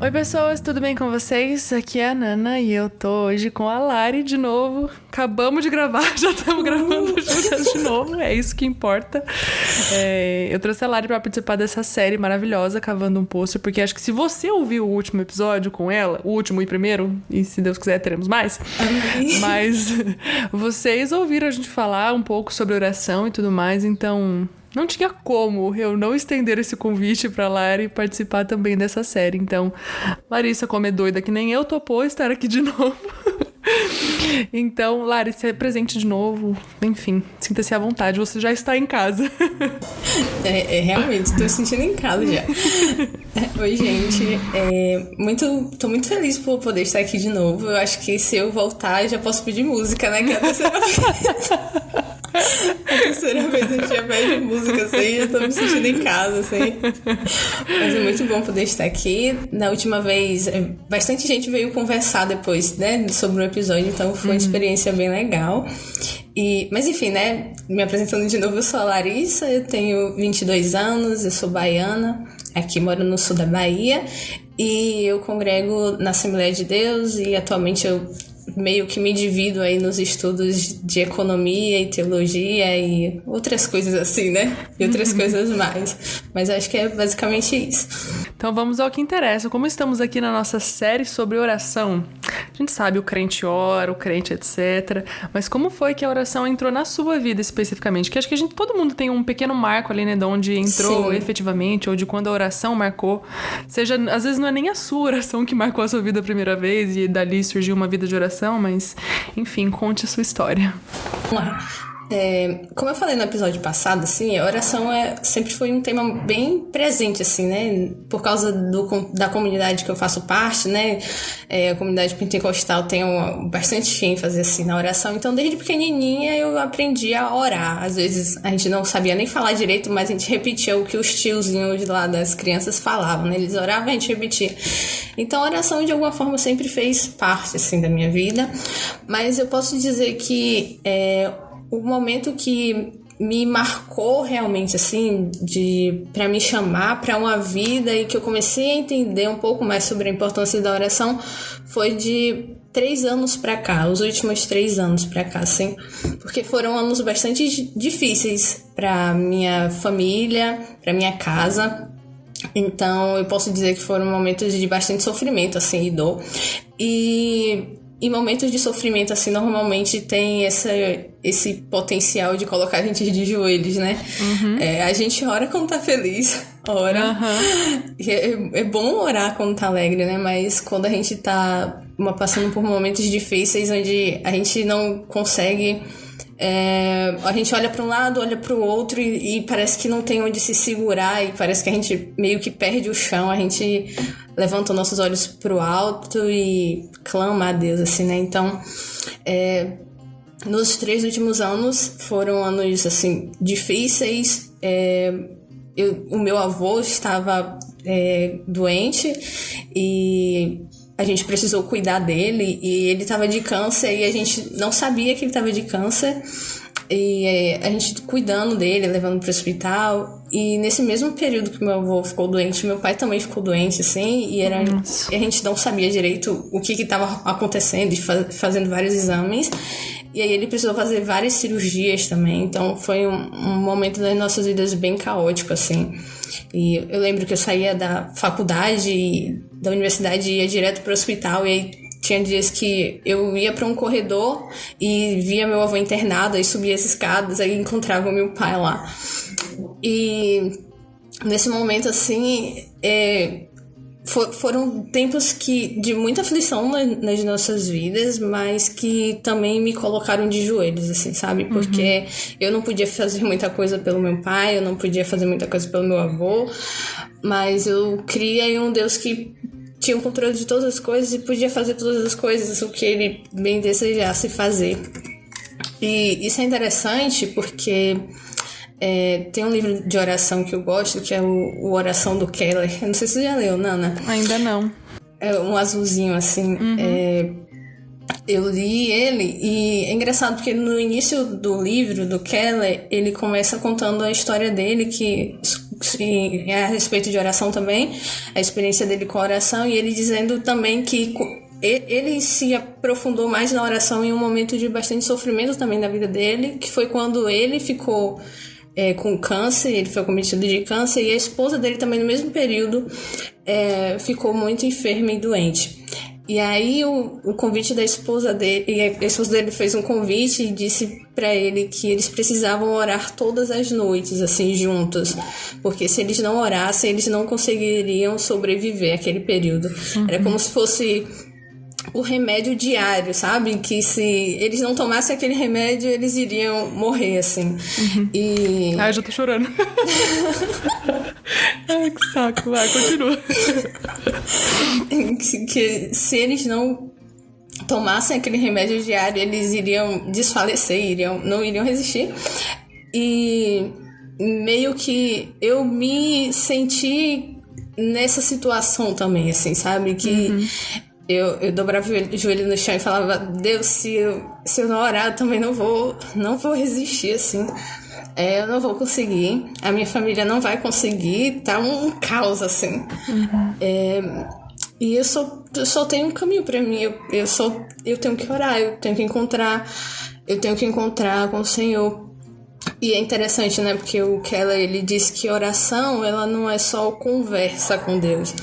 Oi pessoas, tudo bem com vocês? Aqui é a Nana e eu tô hoje com a Lari de novo. Acabamos de gravar, já estamos gravando juntas de novo, é isso que importa. Eu trouxe a Lari pra participar dessa série maravilhosa, Cavando um Poço, porque acho que se você ouviu o último episódio com ela, o último e primeiro, e se Deus quiser teremos mais, mas vocês ouviram a gente falar um pouco sobre oração e tudo mais, então... Não tinha como eu não estender esse convite pra Lari participar também dessa série. Então, Larissa, como é doida que nem eu, topou estar aqui de novo. Então, Lari, se presente de novo. Enfim, sinta-se à vontade. Você já está em casa. Realmente, estou me sentindo em casa já. Oi, gente. Tô muito feliz por poder estar aqui de novo. Eu acho que se eu voltar, eu já posso pedir música, né? Que é a terceira vez. A terceira vez a gente já pede música, assim, já tô me sentindo em casa, assim. Mas é muito bom poder estar aqui. Na última vez, bastante gente veio conversar depois, né, sobre o episódio, então foi uma experiência bem legal. Mas enfim, né, me apresentando de novo, eu sou a Larissa, eu tenho 22 anos, eu sou baiana, aqui moro no sul da Bahia, e eu congrego na Assembleia de Deus e atualmente eu meio que me divido aí nos estudos de economia e teologia e outras coisas assim, né? E outras coisas mais. Mas acho que é basicamente isso. Então vamos ao que interessa. Como estamos aqui na nossa série sobre oração, a gente sabe o crente ora, o crente etc. Mas como foi que a oração entrou na sua vida especificamente? Que acho que todo mundo tem um pequeno marco ali, né? De onde entrou efetivamente, ou de quando a oração marcou. Seja, às vezes não é nem a sua oração que marcou a sua vida a primeira vez e dali surgiu uma vida de oração, mas, enfim, conte a sua história. Vamos lá. Como eu falei no episódio passado, assim, a oração sempre foi um tema bem presente, assim, né? Por causa da comunidade que eu faço parte, né? A comunidade pentecostal tem bastante ênfase, assim, na oração. Então, desde pequenininha, eu aprendi a orar. Às vezes, a gente não sabia nem falar direito, mas a gente repetia o que os tiozinhos lá das crianças falavam, né? Eles oravam, a gente repetia. Então, a oração, de alguma forma, sempre fez parte, assim, da minha vida. Mas eu posso dizer que... o momento que me marcou realmente, assim, pra me chamar pra uma vida e que eu comecei a entender um pouco mais sobre a importância da oração foi de 3 anos pra cá, os últimos 3 anos pra cá, assim, porque foram anos bastante difíceis pra minha família, pra minha casa. Então, eu posso dizer que foram momentos de bastante sofrimento, assim, e dor. E momentos de sofrimento, assim, normalmente tem esse potencial de colocar a gente de joelhos, né? A gente ora quando tá feliz, ora. É bom orar quando tá alegre, né? Mas quando a gente tá passando por momentos difíceis, onde a gente não consegue... a gente olha para um lado, olha para o outro e parece que não tem onde se segurar e parece que a gente meio que perde o chão, a gente levanta nossos olhos para o alto e clama a Deus, assim, né? Então, nos 3 últimos anos foram anos, assim, difíceis. O meu avô estava doente e... a gente precisou cuidar dele e ele estava de câncer e a gente não sabia que ele estava de câncer e a gente cuidando dele, levando para o hospital. E nesse mesmo período que meu avô ficou doente, meu pai também ficou doente, assim, e a gente não sabia direito o que estava acontecendo, fazendo vários exames. E aí ele precisou fazer várias cirurgias também, então foi um momento das nossas vidas bem caótico, assim. E eu lembro que eu saía da faculdade, da universidade, e ia direto para o hospital, e aí tinha dias que eu ia para um corredor e via meu avô internado, aí subia as escadas, aí encontrava o meu pai lá. E nesse momento, assim, foram tempos de muita aflição nas nossas vidas, mas que também me colocaram de joelhos, assim, sabe? Porque eu não podia fazer muita coisa pelo meu pai, eu não podia fazer muita coisa pelo meu avô, mas eu cria em um Deus que tinha o controle de todas as coisas e podia fazer todas as coisas, o que ele bem desejasse fazer. E isso é interessante porque tem um livro de oração que eu gosto, que é o Oração do Keller. Eu não sei se você já leu, Nana. Ainda não. É um azulzinho, assim. Eu li ele e é engraçado porque no início do livro do Keller, ele começa contando a história dele, que a respeito de oração também, a experiência dele com a oração, e ele dizendo também que ele se aprofundou mais na oração em um momento de bastante sofrimento também na vida dele, que foi quando ele ficou com câncer, ele foi acometido de câncer, e a esposa dele também no mesmo período ficou muito enferma e doente. E aí o convite da esposa dele, e a esposa dele fez um convite e disse para ele que eles precisavam orar todas as noites, assim, juntos, porque se eles não orassem, eles não conseguiriam sobreviver àquele período. Era como se fosse o remédio diário, sabe? Que se eles não tomassem aquele remédio, eles iriam morrer, assim. E... Ai, já tô chorando. Ai, que saco. Vai, continua. Que se eles não tomassem aquele remédio diário, eles iriam desfalecer, não iriam resistir. E meio que eu me senti nessa situação também, assim, sabe? Que eu dobrava o joelho no chão e falava: Deus, se eu não orar, eu também não vou resistir, assim. Eu não vou conseguir, a minha família não vai conseguir, tá um caos, assim. E eu só tenho um caminho pra mim, eu tenho que orar, eu tenho que encontrar com o Senhor. E é interessante, né, porque o Keller, ele diz que oração, ela não é só conversa com Deus,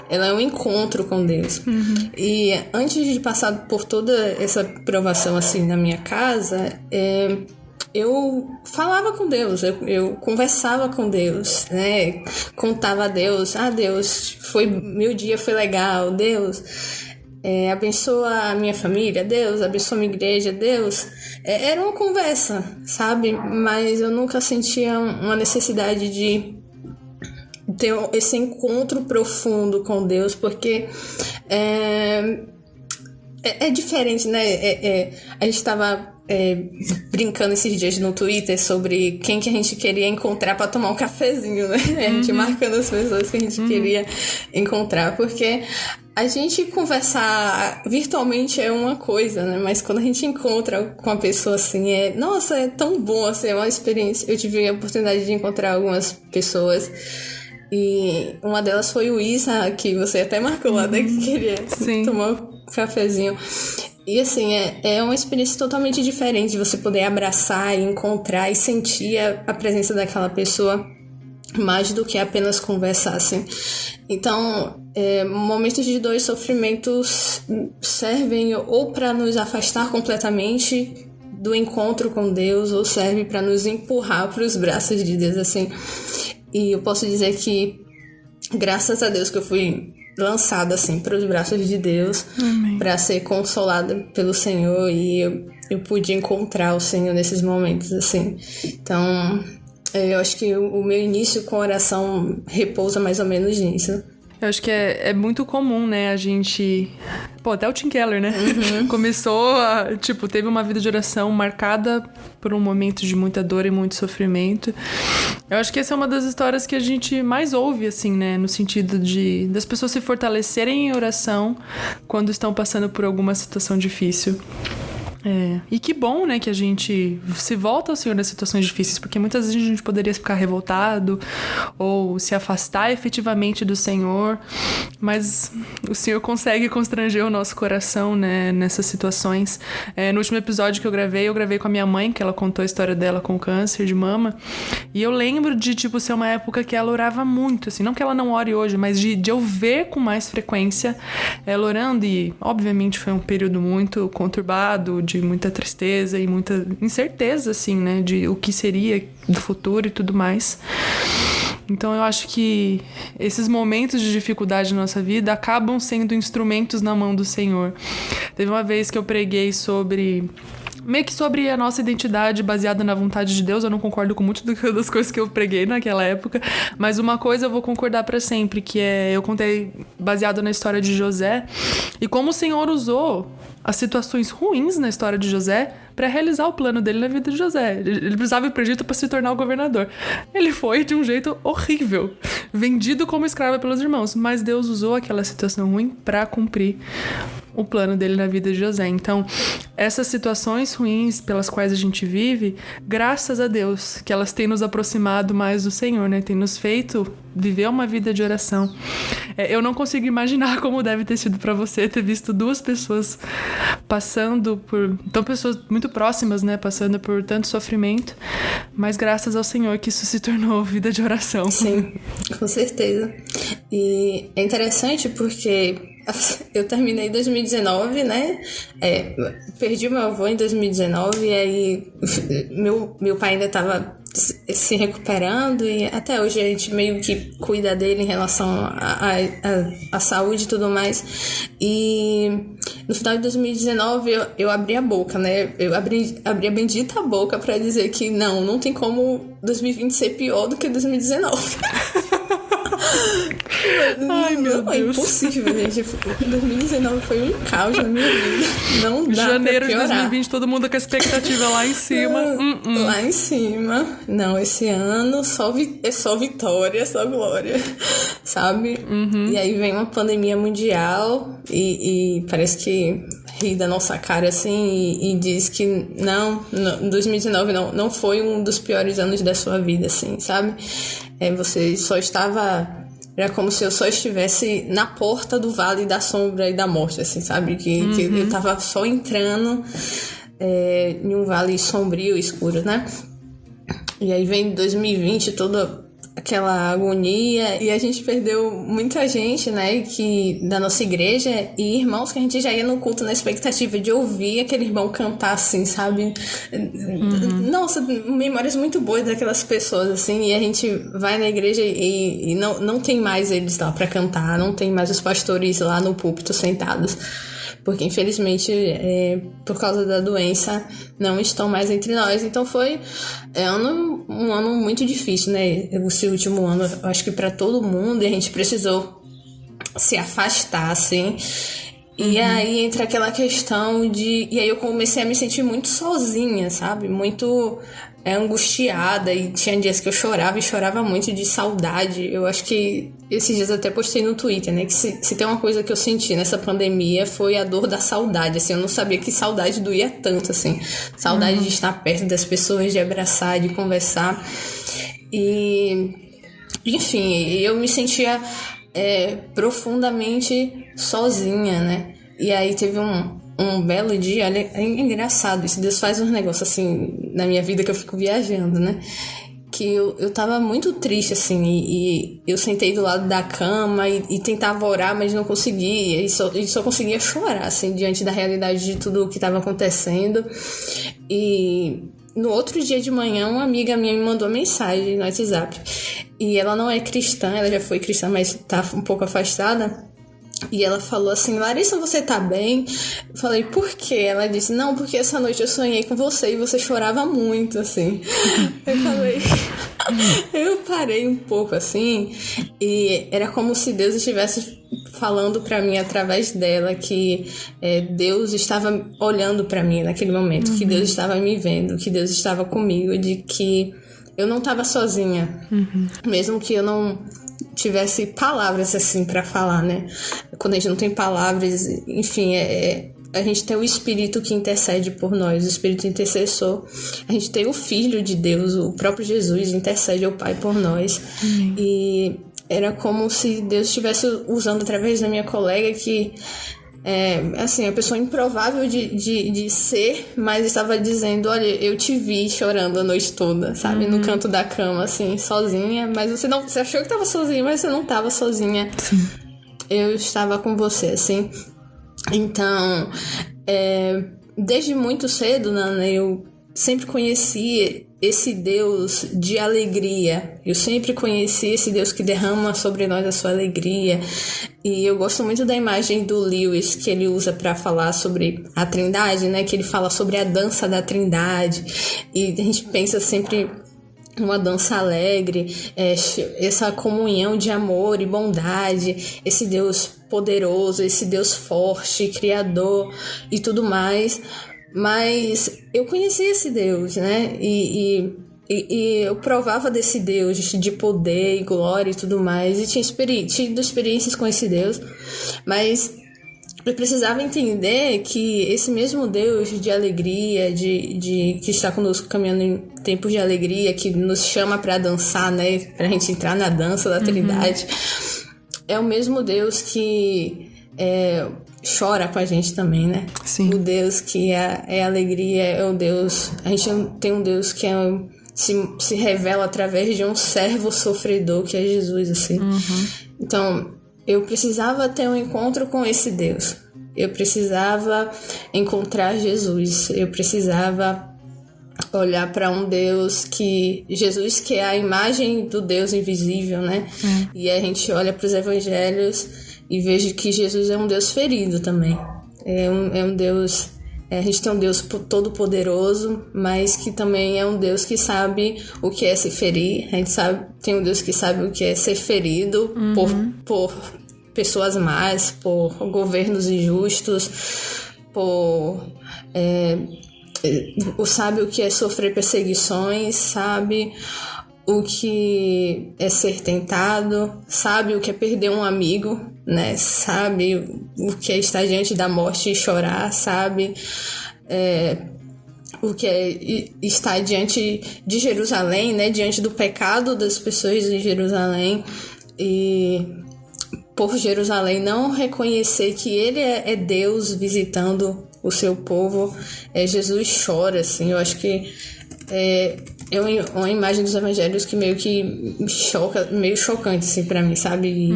ela é um encontro com Deus. E antes de passar por toda essa provação, assim, na minha casa, eu falava com Deus, eu conversava com Deus, né, contava a Deus: Deus, meu dia foi legal, Deus, abençoa a minha família, Deus, abençoa a minha igreja, Deus. Era uma conversa, sabe? Mas eu nunca sentia uma necessidade de ter esse encontro profundo com Deus, porque é diferente, né? A gente estava brincando esses dias no Twitter sobre quem que a gente queria encontrar para tomar um cafezinho, né? A gente marcando as pessoas que a gente queria encontrar, porque a gente conversar virtualmente é uma coisa, né? Mas quando a gente encontra com a pessoa assim, nossa, é tão bom, assim, é uma experiência. Eu tive a oportunidade de encontrar algumas pessoas, e uma delas foi o Isa, que você até marcou lá, né? Que queria tomar um cafezinho. E assim, é uma experiência totalmente diferente de você poder abraçar e encontrar e sentir a presença daquela pessoa, mais do que apenas conversar, assim. Então, momentos de dor e sofrimentos servem ou para nos afastar completamente do encontro com Deus, ou serve para nos empurrar para os braços de Deus, assim. E eu posso dizer que, graças a Deus, que eu fui lançada, assim, para os braços de Deus, para ser consolada pelo Senhor, e eu pude encontrar o Senhor nesses momentos, assim. Então, eu acho que o meu início com oração repousa mais ou menos nisso. Eu acho que é muito comum, né, a gente... até o Tim Keller, né? Começou teve uma vida de oração marcada por um momento de muita dor e muito sofrimento. Eu acho que essa é uma das histórias que a gente mais ouve, assim, né? No sentido das pessoas se fortalecerem em oração quando estão passando por alguma situação difícil. E que bom, né, que a gente se volta ao Senhor nas situações difíceis, porque muitas vezes a gente poderia ficar revoltado ou se afastar efetivamente do Senhor, mas o Senhor consegue constranger o nosso coração, né, nessas situações. No último episódio que eu gravei com a minha mãe, que ela contou a história dela com câncer de mama, e eu lembro de, ser uma época que ela orava muito, assim, não que ela não ore hoje, mas de eu ver com mais frequência ela orando, e obviamente foi um período muito conturbado, de muita tristeza e muita incerteza, assim, né, de o que seria do futuro e tudo mais. Então eu acho que esses momentos de dificuldade na nossa vida acabam sendo instrumentos na mão do Senhor. Teve uma vez que eu preguei meio que sobre a nossa identidade baseada na vontade de Deus. Eu não concordo com muitas das coisas que eu preguei naquela época, mas uma coisa eu vou concordar para sempre, que eu contei baseado na história de José e como o Senhor usou as situações ruins na história de José para realizar o plano dele na vida de José. Ele precisava ir para o Egito para se tornar o governador. Ele foi de um jeito horrível, vendido como escravo pelos irmãos, mas Deus usou aquela situação ruim para cumprir o plano dele na vida de José. Então, essas situações ruins pelas quais a gente vive, graças a Deus, que elas têm nos aproximado mais do Senhor, né? Tem nos feito viver uma vida de oração. Eu não consigo imaginar como deve ter sido para você ter visto duas pessoas passando por... Então, pessoas muito próximas, né? Passando por tanto sofrimento. Mas graças ao Senhor que isso se tornou vida de oração. Sim, com certeza. E é interessante porque eu terminei em 2019, né? Perdi meu avô em 2019 e aí meu pai ainda estava se recuperando e até hoje a gente meio que cuida dele em relação à saúde e tudo mais. E no final de 2019 eu abri a boca, né? Eu abri a bendita boca pra dizer que não tem como 2020 ser pior do que 2019. Ai, meu Deus. É impossível, gente. 2019 foi um caos na minha vida. Não dá Janeiro pra piorar. de 2020, todo mundo com a expectativa lá em cima. Lá em cima. Não, esse ano é só vitória, só glória. Sabe? E aí vem uma pandemia mundial e parece que ri da nossa cara assim e diz que não 2019 não foi um dos piores anos da sua vida, assim, sabe? Você só estava... Era como se eu só estivesse na porta do vale da sombra e da morte, assim, sabe? Que eu tava só entrando em um vale sombrio, escuro, né? E aí vem 2020, toda aquela agonia, e a gente perdeu muita gente, né, da nossa igreja, e irmãos que a gente já ia no culto na expectativa de ouvir aquele irmão cantar, assim, sabe? Nossa, memórias muito boas daquelas pessoas, assim, e a gente vai na igreja e não tem mais eles lá pra cantar, não tem mais os pastores lá no púlpito sentados, porque infelizmente por causa da doença não estão mais entre nós. Então foi um ano muito difícil, né? Esse último ano, eu acho que para todo mundo, e a gente precisou se afastar, assim. E aí entra aquela questão de... E aí eu comecei a me sentir muito sozinha, sabe? Muito angustiada, e tinha dias que eu chorava e chorava muito de saudade. Eu acho que esses dias eu até postei no Twitter, né, que se tem uma coisa que eu senti nessa pandemia foi a dor da saudade, assim, eu não sabia que saudade doía tanto, assim, saudade de estar perto das pessoas, de abraçar, de conversar, e enfim, eu me sentia profundamente sozinha, né, e aí teve um belo dia, olha, é engraçado isso, Deus faz uns negócios assim na minha vida que eu fico viajando, né? Que eu tava muito triste, assim, e eu sentei do lado da cama e tentava orar, mas não conseguia, e só conseguia chorar, assim, diante da realidade de tudo o que tava acontecendo. E no outro dia de manhã, uma amiga minha me mandou mensagem no WhatsApp, e ela não é cristã, ela já foi cristã, mas tá um pouco afastada. E ela falou assim: Larissa, você tá bem? Eu falei: por quê? Ela disse: não, porque essa noite eu sonhei com você e você chorava muito, assim. Eu falei... Eu parei um pouco, assim, e era como se Deus estivesse falando pra mim através dela que Deus estava olhando pra mim naquele momento, que Deus estava me vendo, que Deus estava comigo, de que eu não estava sozinha, mesmo que eu não tivesse palavras assim pra falar, né? Quando a gente não tem palavras, enfim, a gente tem o Espírito que intercede por nós, o Espírito intercessor. A gente tem o Filho de Deus, o próprio Jesus intercede ao Pai por nós. E era como se Deus estivesse usando através da minha colega que assim, a pessoa improvável de ser, mas estava dizendo: olha, eu te vi chorando a noite toda, sabe? No canto da cama, assim, sozinha, mas você achou que estava sozinha, mas você não estava sozinha. Sim. Eu estava com você, assim. Então, desde muito cedo, Nana, eu sempre conheci esse Deus de alegria. Eu sempre conheci esse Deus que derrama sobre nós a sua alegria. E eu gosto muito da imagem do Lewis, que ele usa para falar sobre a Trindade, né? Que ele fala sobre a dança da Trindade. E a gente pensa sempre uma dança alegre, essa comunhão de amor e bondade, esse Deus poderoso, esse Deus forte, criador e tudo mais. Mas eu conheci esse Deus, né? E eu provava desse Deus de poder e glória e tudo mais. E tinha tido experiências com esse Deus. Mas eu precisava entender que esse mesmo Deus de alegria, de que está conosco caminhando em tempos de alegria, que nos chama para dançar, né? Pra gente entrar na dança da Trindade, é o mesmo Deus que chora com a gente também, né? Sim. O Deus que é alegria, é o Deus... A gente tem um Deus que se revela através de um servo sofredor, que é Jesus, assim. Então... eu precisava ter um encontro com esse Deus. Eu precisava encontrar Jesus. Eu precisava olhar para um Deus que... Jesus, que é a imagem do Deus invisível, né? E a gente olha para os evangelhos e vejo que Jesus é um Deus ferido também. É um Deus... a gente tem um Deus todo-poderoso, mas que também é um Deus que sabe o que é se ferir. A gente tem um Deus que sabe o que é ser ferido por pessoas más, por governos injustos, sabe o que é sofrer perseguições, sabe o que é ser tentado, sabe o que é perder um amigo, né? Sabe o que é estar diante da morte e chorar, sabe o que é estar diante de Jerusalém, né? Diante do pecado das pessoas de Jerusalém, e por Jerusalém não reconhecer que ele é Deus visitando o seu povo. Jesus chora, assim. Eu acho que é uma imagem dos evangelhos que meio chocante, assim, pra mim, sabe?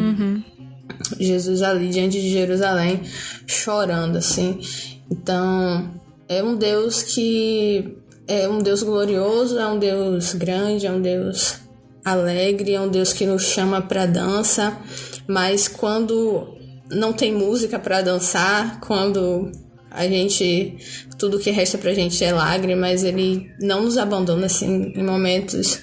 Jesus ali diante de Jerusalém chorando, assim. Então, é um Deus que é um Deus glorioso, é um Deus grande, é um Deus alegre, é um Deus que nos chama pra dança, mas quando não tem música pra dançar, quando tudo que resta pra gente é lágrimas, ele não nos abandona, assim, em momentos.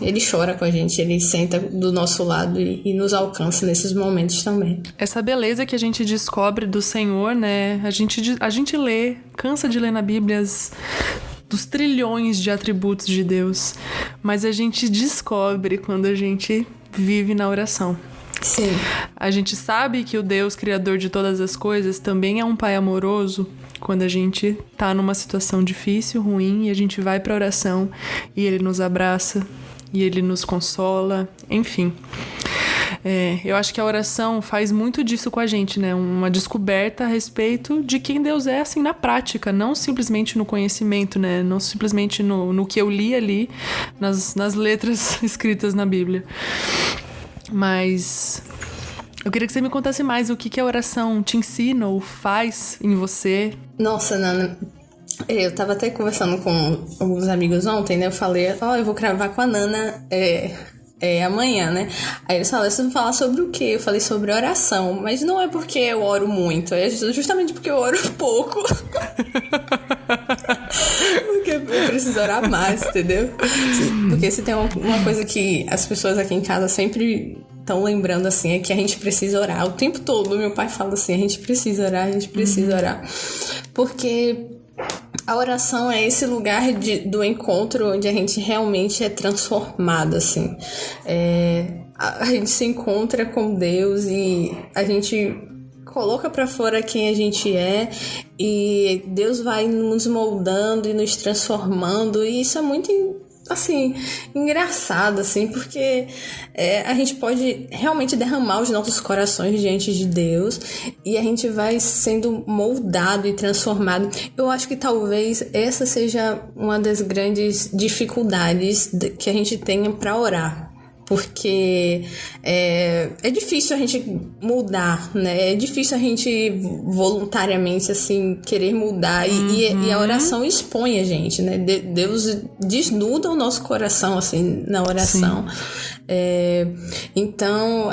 Ele chora com a gente, ele senta do nosso lado e nos alcança nesses momentos também. Essa beleza que a gente descobre do Senhor, né? A gente lê, cansa de ler na Bíblia dos trilhões de atributos de Deus, mas a gente descobre quando a gente vive na oração. Sim. A gente sabe que o Deus criador de todas as coisas também é um pai amoroso quando a gente tá numa situação difícil, ruim, e a gente vai pra oração e ele nos abraça e ele nos consola, enfim. Eu acho que a oração faz muito disso com a gente, né? Uma descoberta a respeito de quem Deus é, assim, na prática, não simplesmente no conhecimento, né? Não simplesmente no que eu li ali, nas letras escritas na Bíblia. Mas eu queria que você me contasse mais o que a oração te ensina ou faz em você. Nossa, Nana, eu tava até conversando com alguns amigos ontem, né? Eu falei, eu vou gravar com a Nana amanhã, né? Aí eles falaram, você vai falar sobre o quê? Eu falei sobre oração, mas não é porque eu oro muito, é justamente porque eu oro pouco. Porque eu preciso orar mais, entendeu? Porque se tem uma coisa que as pessoas aqui em casa sempre estão lembrando, assim, é que a gente precisa orar o tempo todo. Meu pai fala assim, a gente precisa orar, porque a oração é esse lugar do encontro onde a gente realmente é transformado, assim. A gente se encontra com Deus e a gente coloca pra fora quem a gente é, e Deus vai nos moldando e nos transformando, e isso é muito, assim, engraçado, assim, porque a gente pode realmente derramar os nossos corações diante de Deus e a gente vai sendo moldado e transformado. Eu acho que talvez essa seja uma das grandes dificuldades que a gente tenha para orar. Porque é difícil a gente mudar, né? É difícil a gente voluntariamente, assim, querer mudar. E a oração expõe a gente, né? Deus desnuda o nosso coração, assim, na oração. Então,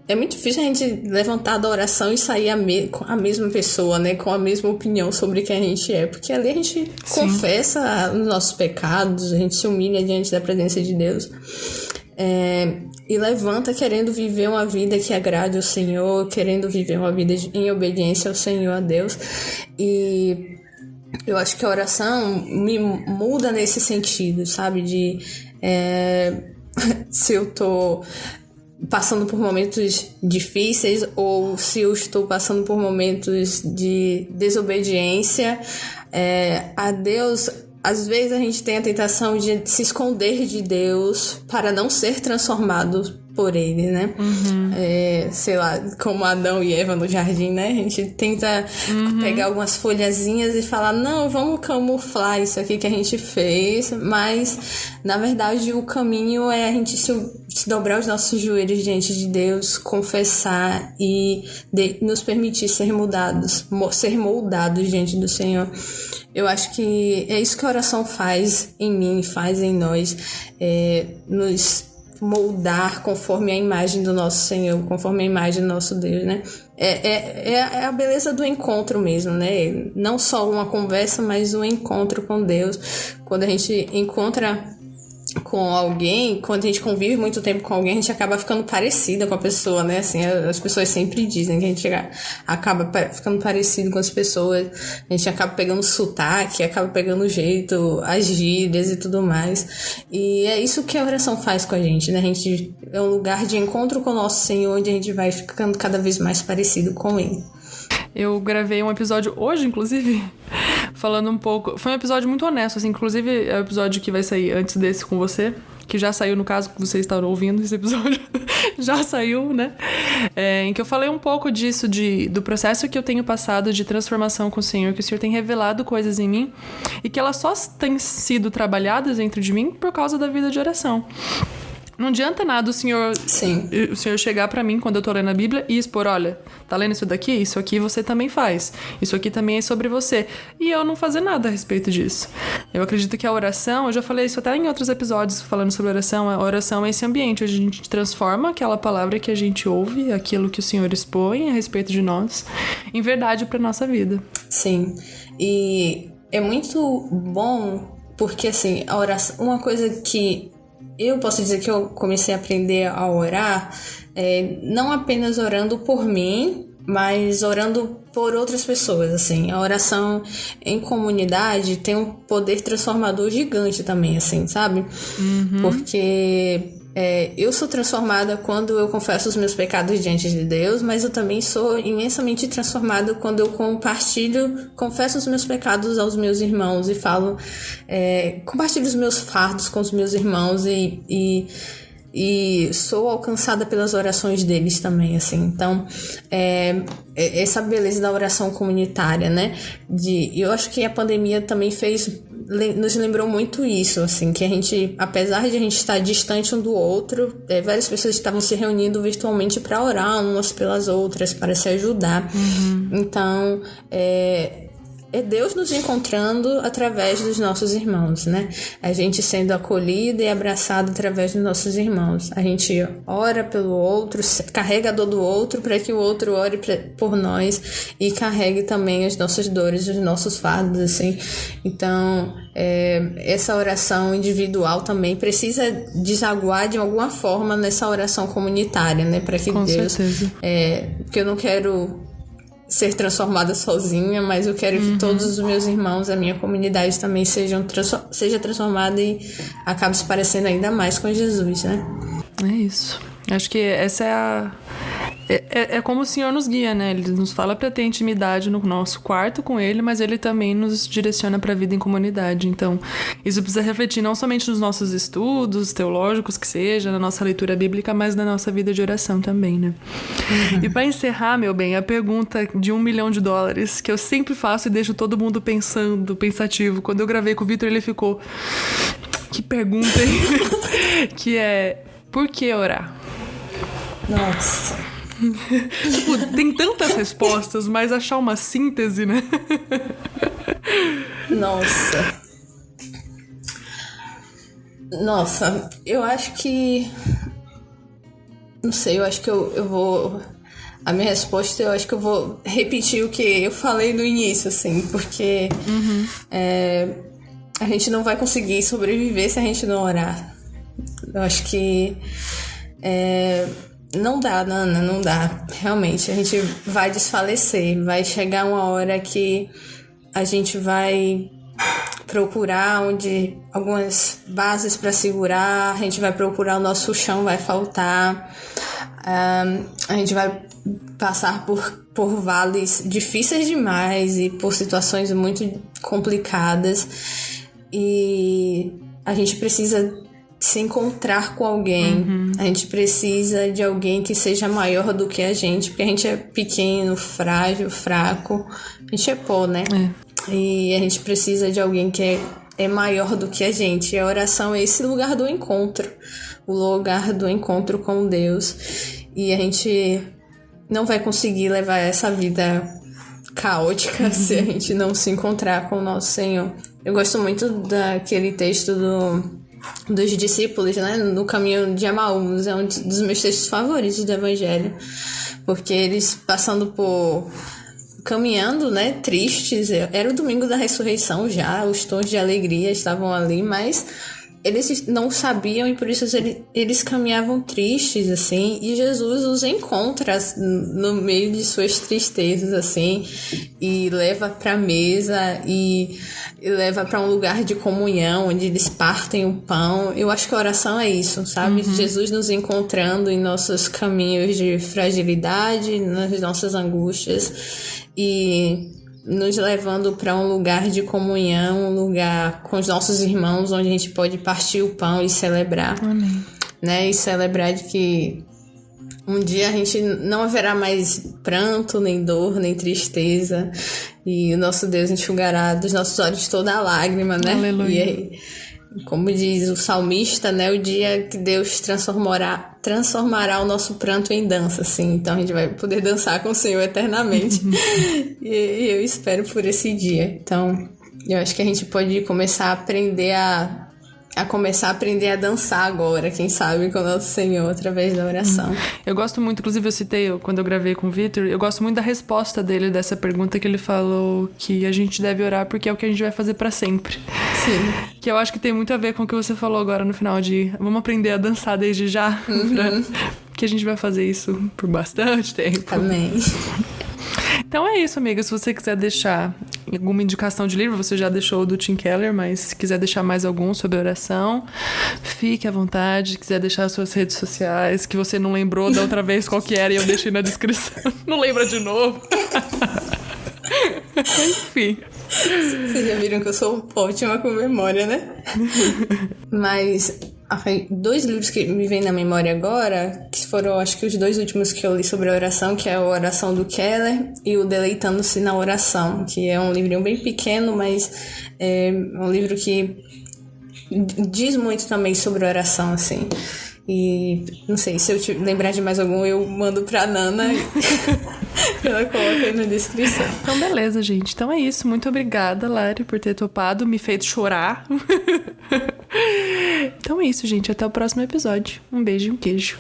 é muito difícil a gente levantar da oração e sair com a mesma pessoa, né? Com a mesma opinião sobre quem a gente é. Porque ali a gente confessa os nossos pecados, a gente se humilha diante da presença de Deus. E levanta querendo viver uma vida que agrade ao Senhor, querendo viver uma vida em obediência ao Senhor, a Deus. E eu acho que a oração me muda nesse sentido, sabe? Se eu tô passando por momentos difíceis ou se eu estou passando por momentos de desobediência a Deus. Às vezes a gente tem a tentação de se esconder de Deus para não ser transformado por Ele, né? Sei lá, como Adão e Eva no jardim, né? A gente tenta pegar algumas folhazinhas e falar, não, vamos camuflar isso aqui que a gente fez, mas na verdade o caminho é a gente se dobrar os nossos joelhos diante de Deus, confessar e nos permitir ser moldados diante do Senhor. Eu acho que é isso que a oração faz em mim, faz em nós, nos moldar conforme a imagem do nosso Senhor, conforme a imagem do nosso Deus, né? É a beleza do encontro mesmo, né? Não só uma conversa, mas um encontro com Deus. Quando a gente encontra com alguém, quando a gente convive muito tempo com alguém, a gente acaba ficando parecida com a pessoa, né? Assim, as pessoas sempre dizem que a gente acaba ficando parecido com as pessoas, a gente acaba pegando sotaque, acaba pegando jeito, as gírias e tudo mais. E é isso que a oração faz com a gente, né? A gente é um lugar de encontro com o nosso Senhor, onde a gente vai ficando cada vez mais parecido com Ele. Eu gravei um episódio hoje, inclusive, falando um pouco... Foi um episódio muito honesto, assim, inclusive é o episódio que vai sair antes desse com você, que já saiu, no caso, que vocês estavam ouvindo esse episódio, já saiu, né? Em que eu falei um pouco disso, do processo que eu tenho passado de transformação com o Senhor, que o Senhor tem revelado coisas em mim e que elas só têm sido trabalhadas dentro de mim por causa da vida de oração. Não adianta nada o senhor chegar pra mim quando eu tô lendo a Bíblia e expor, olha, tá lendo isso daqui? Isso aqui você também faz. Isso aqui também é sobre você. E eu não fazer nada a respeito disso. Eu acredito que a oração, eu já falei isso até em outros episódios falando sobre oração, a oração é esse ambiente onde a gente transforma aquela palavra que a gente ouve, aquilo que o Senhor expõe a respeito de nós, em verdade pra nossa vida. Sim. E é muito bom porque, assim, a oração, uma coisa que eu posso dizer que eu comecei a aprender a orar, não apenas orando por mim, mas orando por outras pessoas, assim. A oração em comunidade tem um poder transformador gigante também, assim, sabe? Porque eu sou transformada quando eu confesso os meus pecados diante de Deus, mas eu também sou imensamente transformada quando eu confesso os meus pecados aos meus irmãos e falo, compartilho os meus fardos com os meus irmãos e sou alcançada pelas orações deles também, assim. Então, essa beleza da oração comunitária, né? Eu acho que a pandemia também nos lembrou muito isso, assim, que a gente, apesar de a gente estar distante um do outro, várias pessoas estavam se reunindo virtualmente para orar umas pelas outras, para se ajudar. Então, é Deus nos encontrando através dos nossos irmãos, né? A gente sendo acolhido e abraçado através dos nossos irmãos. A gente ora pelo outro, carrega a dor do outro para que o outro ore por nós e carregue também as nossas dores, os nossos fardos, assim. Então, essa oração individual também precisa desaguar de alguma forma nessa oração comunitária, né? Para que Com Deus... certeza. Porque eu não quero ser transformada sozinha, mas eu quero que todos os meus irmãos, a minha comunidade também seja transformada e acabe se parecendo ainda mais com Jesus, né? É isso. Acho que essa é como o Senhor nos guia, né? Ele nos fala para ter intimidade no nosso quarto com Ele, mas Ele também nos direciona para a vida em comunidade. Então, isso precisa refletir não somente nos nossos estudos teológicos, que seja, na nossa leitura bíblica, mas na nossa vida de oração também, né? E para encerrar, meu bem, a pergunta de $1 milhão, que eu sempre faço e deixo todo mundo pensativo. Quando eu gravei com o Vitor, ele ficou... Que pergunta, hein? Que é... Por que orar? Nossa... Tipo, tem tantas respostas, mas achar uma síntese, né? Nossa, eu acho que... Não sei, eu acho que eu vou... A minha resposta, eu acho que eu vou repetir o que eu falei no início, assim, porque a gente não vai conseguir sobreviver se a gente não orar. Eu acho que... Não dá, Nana, não dá. Realmente, a gente vai desfalecer. Vai chegar uma hora que a gente vai procurar algumas bases para segurar, a gente vai procurar, o nosso chão vai faltar. A gente vai passar por vales difíceis demais e por situações muito complicadas. E a gente precisa se encontrar com alguém. A gente precisa de alguém que seja maior do que a gente, porque a gente é pequeno, frágil, fraco. A gente é pó, né? E a gente precisa de alguém que é maior do que a gente. E a oração é esse lugar do encontro. O lugar do encontro com Deus. E a gente não vai conseguir levar essa vida caótica se a gente não se encontrar com o nosso Senhor. Eu gosto muito daquele texto dos discípulos, né? No caminho de Emaús. É um dos meus textos favoritos do Evangelho. Porque eles caminhando, né? Tristes. Era o domingo da ressurreição já. Os tons de alegria estavam ali, mas eles não sabiam e por isso eles caminhavam tristes, assim, e Jesus os encontra no meio de suas tristezas, assim, e leva pra mesa e leva pra um lugar de comunhão, onde eles partem o pão. Eu acho que a oração é isso, sabe? Jesus nos encontrando em nossos caminhos de fragilidade, nas nossas angústias e nos levando para um lugar de comunhão, um lugar com os nossos irmãos, onde a gente pode partir o pão e celebrar. Amém. Né? E celebrar de que um dia a gente não haverá mais pranto, nem dor, nem tristeza. E o nosso Deus enxugará dos nossos olhos toda a lágrima, né? Aleluia. E aí, como diz o salmista, né? O dia que Deus transformará o nosso pranto em dança, assim. Então a gente vai poder dançar com o Senhor eternamente. E eu espero por esse dia. Então, eu acho que a gente pode começar a aprender a dançar agora, quem sabe, com o nosso Senhor, através da oração. Eu gosto muito, inclusive eu citei, quando eu gravei com o Vitor, eu gosto muito da resposta dele, dessa pergunta que ele falou que a gente deve orar porque é o que a gente vai fazer pra sempre. Sim. Que eu acho que tem muito a ver com o que você falou agora no final, de vamos aprender a dançar desde já, que a gente vai fazer isso por bastante tempo. Amém. Então é isso, amiga. Se você quiser deixar alguma indicação de livro, você já deixou o do Tim Keller, mas se quiser deixar mais algum sobre oração, fique à vontade. Se quiser deixar as suas redes sociais, que você não lembrou da outra vez qual que era e eu deixei na descrição. Não lembra de novo. Enfim. Vocês já viram que eu sou ótima com memória, né? Mas 2 livros que me vêm na memória agora, que foram, acho que os 2 últimos que eu li sobre a oração, que é a Oração do Keller e o Deleitando-se na Oração, que é um livrinho bem pequeno, mas é um livro que diz muito também sobre oração, assim. E não sei, se eu te lembrar de mais algum, eu mando pra Nana e ela coloca aí na descrição. Então, beleza, gente. Então é isso. Muito obrigada, Lari, por ter topado, me feito chorar. Então é isso, gente. Até o próximo episódio. Um beijo e um queijo.